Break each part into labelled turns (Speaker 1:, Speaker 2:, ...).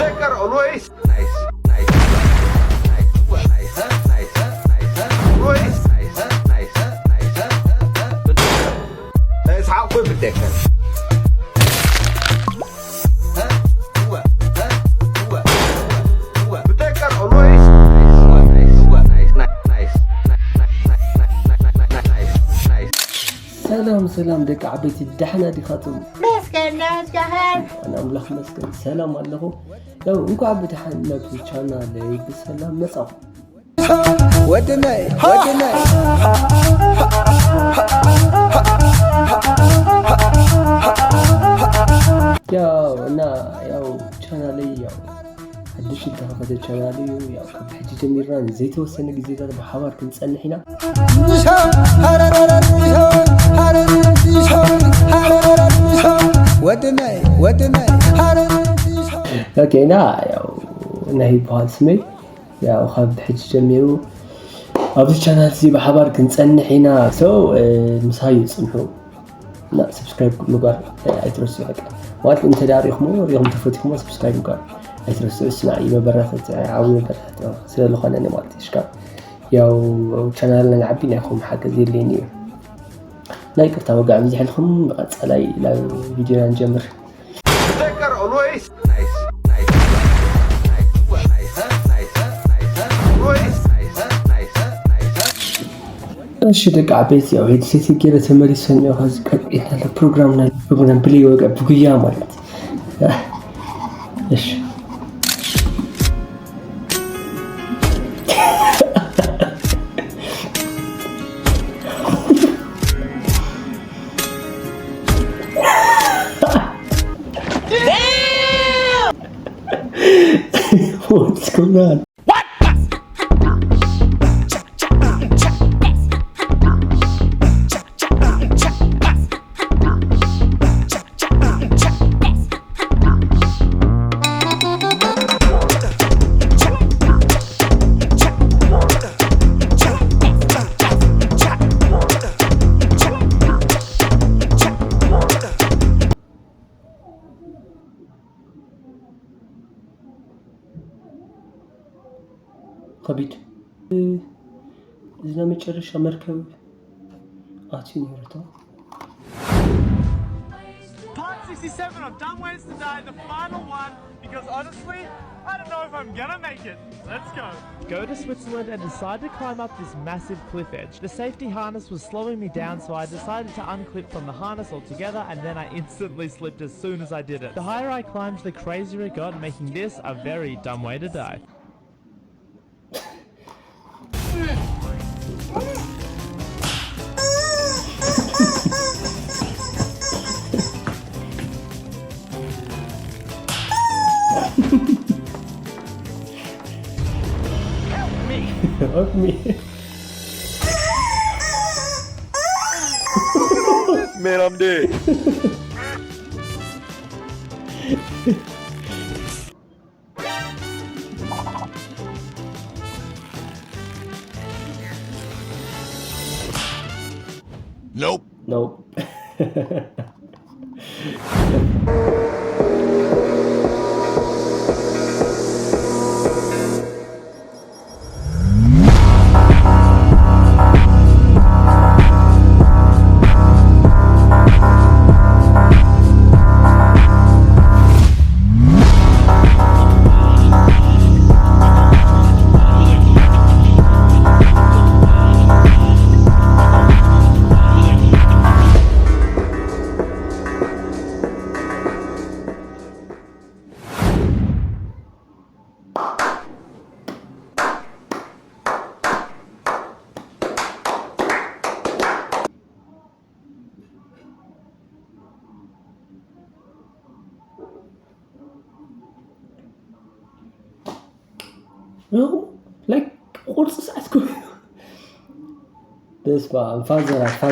Speaker 1: Better always. Nice, nice, nice, nice, nice, nice, always nice, nice, nice. It's how we protect.
Speaker 2: سلام دك عبيتي الدحنا دي خاتم
Speaker 3: مسكن مسكن
Speaker 2: انا املاح مسكن سلام عليكم لو انكم عبيتي حنا في القناه ليك سلام مساء ودناي يا انا يا قنالي يا حدش انت هذا قنالي يا حجي جميران زي توسن غزي بحوار كنصنحينا اوكينا نهي بهال سمي يا خاب حج جميرو ابي channel سي بحبار كنصنحينا سو مساي صنحو لا سبسكرايب مقال ايترسو حق وقت انت داريخمو ريهم تفوتكم سبسكرايب مقال ايترسو اسمعي مبررات عاوني برات سلا لخنا انا مالتي اشكال ياو channel نعبينا لكم حق زي اللي لا يقطع وقع مزح لكم بقى لا لا فيديو نجمر
Speaker 1: Better always. Nice, nice, nice, nice, nice, nice, always nice, nice, nice.
Speaker 2: እሺ ደቃ ቤት ያው ሄድሴት ይገረ ተመሪሰን ያው ሀዝ ቀጥታ ፕሮግራም ፕሌይ ወቀ ቡግያ ማለት እሺ What's going on? What? خبيت إذا متشرش مركب أعطيني ورطة
Speaker 4: Part 67 of Dumb Ways to Die, the final one, because honestly, I don't know if I'm gonna make it. Let's go. Go to Switzerland and decide to climb up this massive cliff edge. The safety harness was slowing me down, so I decided to unclip from the harness altogether, and then I instantly slipped as soon as I did it. The higher I climbed, the crazier it got, making this a very dumb way to die.
Speaker 2: Help me.
Speaker 1: Man, I'm dead. Nope.
Speaker 2: Nope. No, like قرص ساعة كل تسمع انفجرت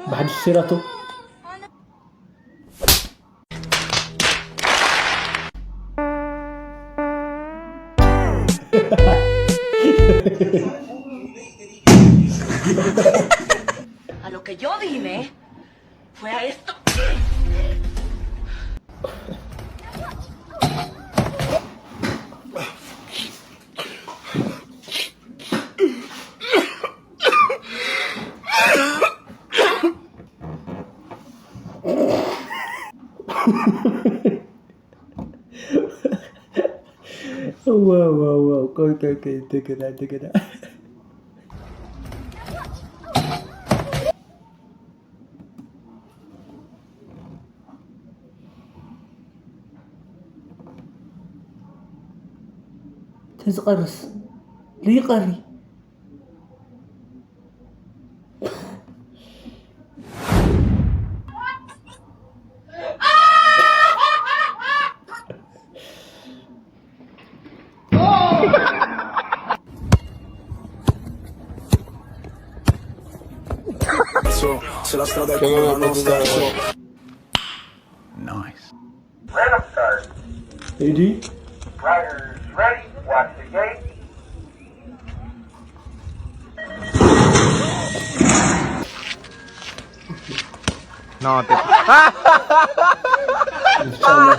Speaker 2: بعد الشيراتو
Speaker 5: A lo que yo dime fue a esto.
Speaker 2: واو كوي تكنا تزقرس لي قري
Speaker 6: Se la strada è come non stesso.
Speaker 7: Nice.
Speaker 8: Let 'em start.
Speaker 2: ايدي
Speaker 8: Riders ready. Watch the gate.
Speaker 1: No, te...
Speaker 2: ان شاء الله.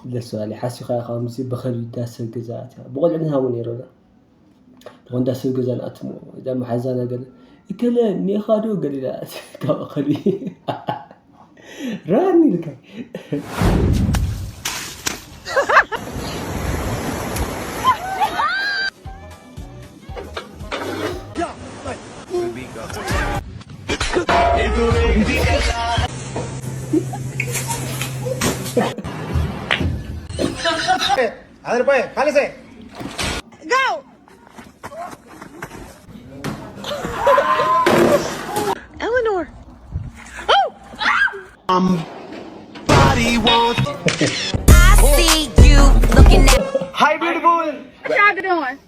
Speaker 2: لسؤالي حاسي خا خامسي بخل داس الجزات بقول عندها منيرة تقول داس الجزان أتمو إذا ما حزانة قال كلام ني خادو قليلات كخلي راني لك
Speaker 6: A ver, pues, jálese.
Speaker 5: Eleanor.
Speaker 9: I see you looking at
Speaker 6: Hi, beautiful.
Speaker 3: What y'all doing?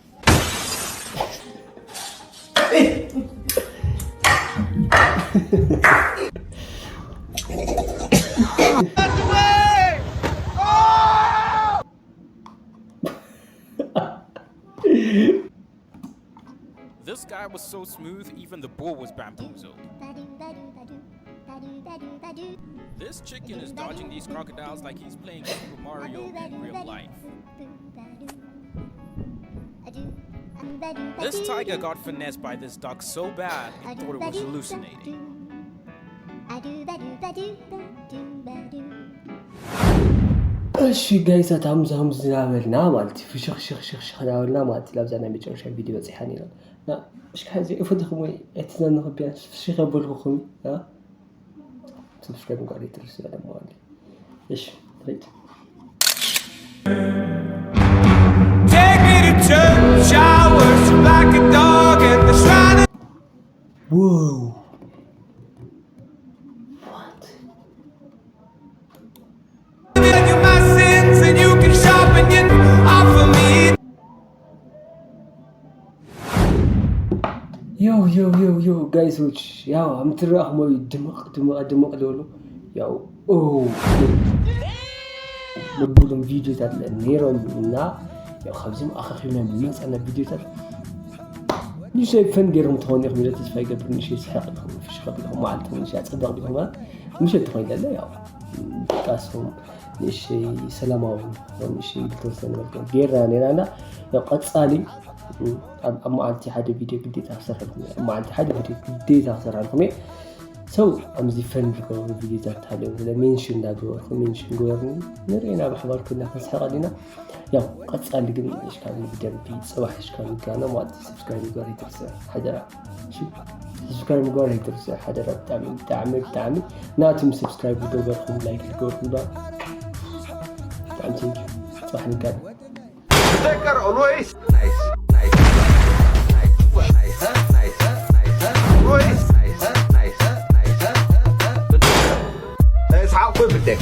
Speaker 10: This guy was so smooth, even the bull was bamboozled. This chicken is dodging these crocodiles like he's playing Super Mario in real life. This tiger got finessed by this duck so bad, it thought it was hallucinating.
Speaker 2: እሺ ጋይሳት همز نعملنا مالتي في شخ نعملنا مالتي لابزانا ميجرش فيديو بصحاني لا مش حاجه افدخم وي اتزن خبيان شي خبلكم ها سبسكرايب قاعد يترسل على موالي ايش ريت
Speaker 6: Take me to church, I worship like a dog at the shrine.
Speaker 2: واو وات
Speaker 6: Forgive you my sins and you can sharpen it off of me.
Speaker 2: يو جايزوش ياو عم ترى موي دمق لولو ياو اوه نبولم فيديو تاع نيرو منا ياو خبزم اخخينا بالناس انا فيديو تاع ني شايف فن ديرهم تخوني خميله تسفاي قبل شي يسحق لهم فيش خبلهم ما عندهم شي اتصدق بهم مش تخوي لا ياو كاسهم نشي سلاماوي نشي بتوسن ملكم ديراني انا ياو قصالي أما أنت حدا فيديو بديت أخسر لكم أما أنت حدا فيديو بديت أخسر لكم سو أمزي فن لكم فيديو ذات حدا ولا منشن داقوا منشن قورني نرينا بحوار كنا نسحق علينا يا قد سأل لكم إيش كان الفيديو بيت صباح إيش كان كان ما أنت سبسكرايب قاري ترسل حدا شو سبسكرايب قاري ترسل حدا رب تعمل ناتم سبسكرايب ودوبركم لايك القوركم ده تعمل تيجي صباح نكاد
Speaker 6: Sticker always.
Speaker 1: Nice, nice, nice, nice, nice,
Speaker 6: Always.
Speaker 1: nice, nice, nice.
Speaker 6: اسحاق كيف بدك